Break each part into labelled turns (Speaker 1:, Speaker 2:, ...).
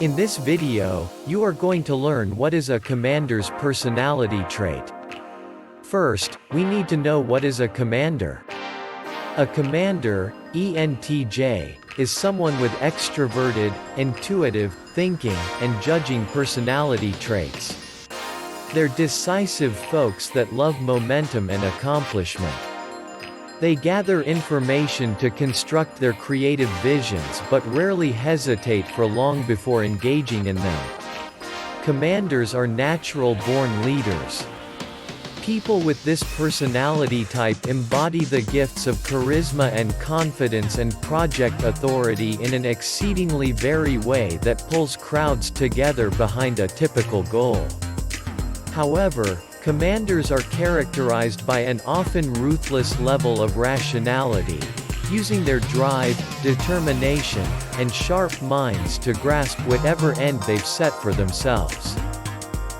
Speaker 1: In this video, you are going to learn what is a commander's personality trait. First, we need to know what is a commander. A commander, ENTJ, is someone with extroverted, intuitive, thinking, and judging personality traits. They're decisive folks that love momentum and accomplishment. They gather information to construct their creative visions but rarely hesitate for long before engaging in them. Commanders are natural-born leaders. People with this personality type embody the gifts of charisma and confidence and project authority in an exceedingly very way that pulls crowds together behind a typical goal. However, commanders are characterized by an often ruthless level of rationality, using their drive, determination, and sharp minds to grasp whatever end they've set for themselves.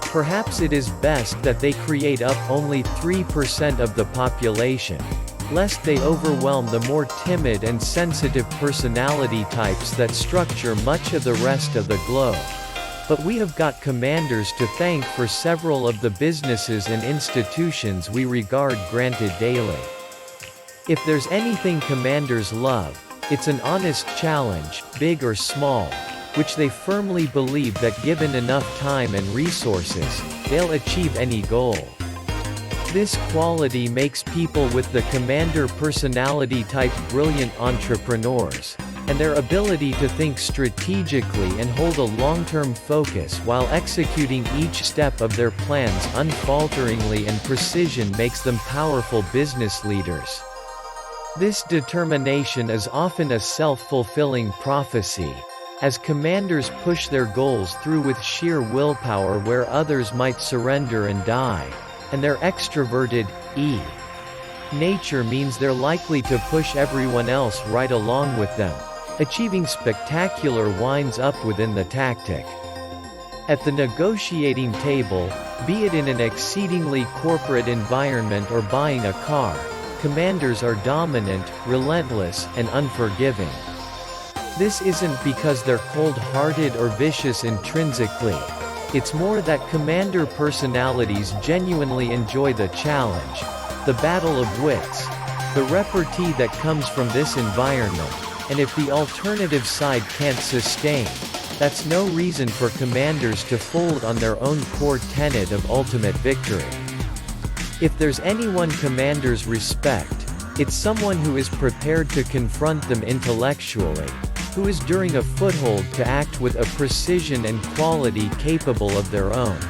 Speaker 1: Perhaps it is best that they create up only 3% of the population, lest they overwhelm the more timid and sensitive personality types that structure much of the rest of the globe. But we have got commanders to thank for several of the businesses and institutions we regard granted daily. If there's anything commanders love, it's an honest challenge, big or small, which they firmly believe that given enough time and resources, they'll achieve any goal. This quality makes people with the commander personality type brilliant entrepreneurs, and their ability to think strategically and hold a long-term focus while executing each step of their plans unfalteringly and precision makes them powerful business leaders. This determination is often a self-fulfilling prophecy, as commanders push their goals through with sheer willpower where others might surrender and die, and their extroverted, nature means they're likely to push everyone else right along with them, achieving spectacular winds-up within the tactic. At the negotiating table, be it in an exceedingly corporate environment or buying a car, commanders are dominant, relentless, and unforgiving. This isn't because they're cold-hearted or vicious intrinsically. It's more that commander personalities genuinely enjoy the challenge, the battle of wits, the repartee that comes from this environment. And if the alternative side can't sustain, that's no reason for commanders to fold on their own core tenet of ultimate victory. If there's anyone commanders respect, it's someone who is prepared to confront them intellectually, who is during a foothold to act with a precision and quality capable of their own.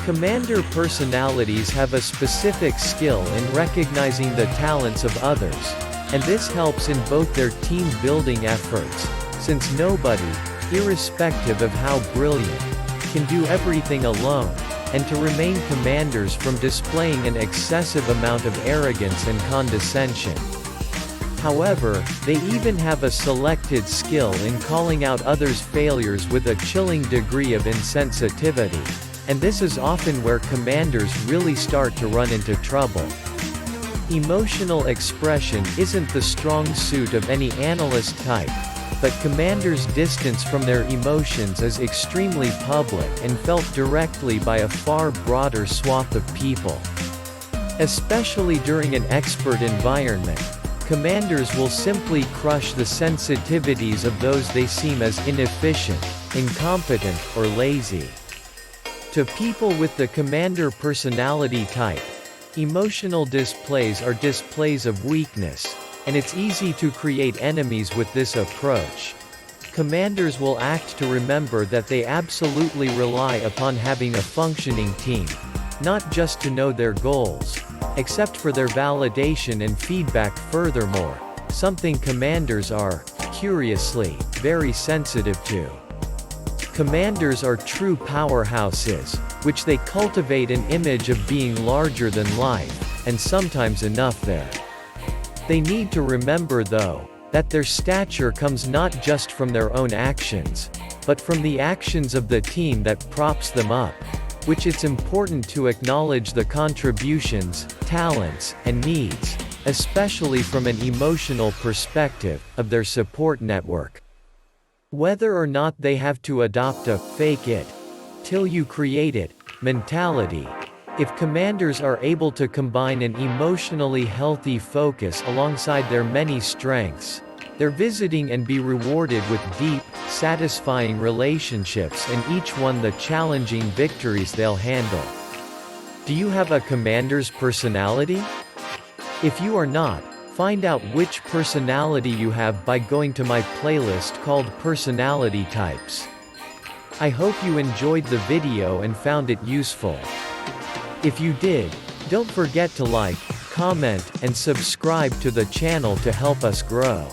Speaker 1: Commander personalities have a specific skill in recognizing the talents of others, and this helps in both their team-building efforts, since nobody, irrespective of how brilliant, can do everything alone, and to remain commanders from displaying an excessive amount of arrogance and condescension. However, they even have a selected skill in calling out others' failures with a chilling degree of insensitivity, and this is often where commanders really start to run into trouble. Emotional expression isn't the strong suit of any analyst type, but commanders' distance from their emotions is extremely public and felt directly by a far broader swath of people. Especially during an expert environment, commanders will simply crush the sensitivities of those they seem as inefficient, incompetent, or lazy. To people with the commander personality type, emotional displays are displays of weakness, and it's easy to create enemies with this approach. Commanders will act to remember that they absolutely rely upon having a functioning team, not just to know their goals, except for their validation and feedback. Furthermore, something commanders are, curiously, very sensitive to. Commanders are true powerhouses, which they cultivate an image of being larger than life, and sometimes enough there. They need to remember though, that their stature comes not just from their own actions, but from the actions of the team that props them up, which it's important to acknowledge the contributions, talents, and needs, especially from an emotional perspective, of their support network. Whether or not they have to adopt a fake it till you create it mentality. If commanders are able to combine an emotionally healthy focus alongside their many strengths, they're visiting and be rewarded with deep, satisfying relationships and each one the challenging victories they'll handle. Do you have a commander's personality? If you are not, find out which personality you have by going to my playlist called Personality Types. I hope you enjoyed the video and found it useful. If you did, don't forget to like, comment, and subscribe to the channel to help us grow.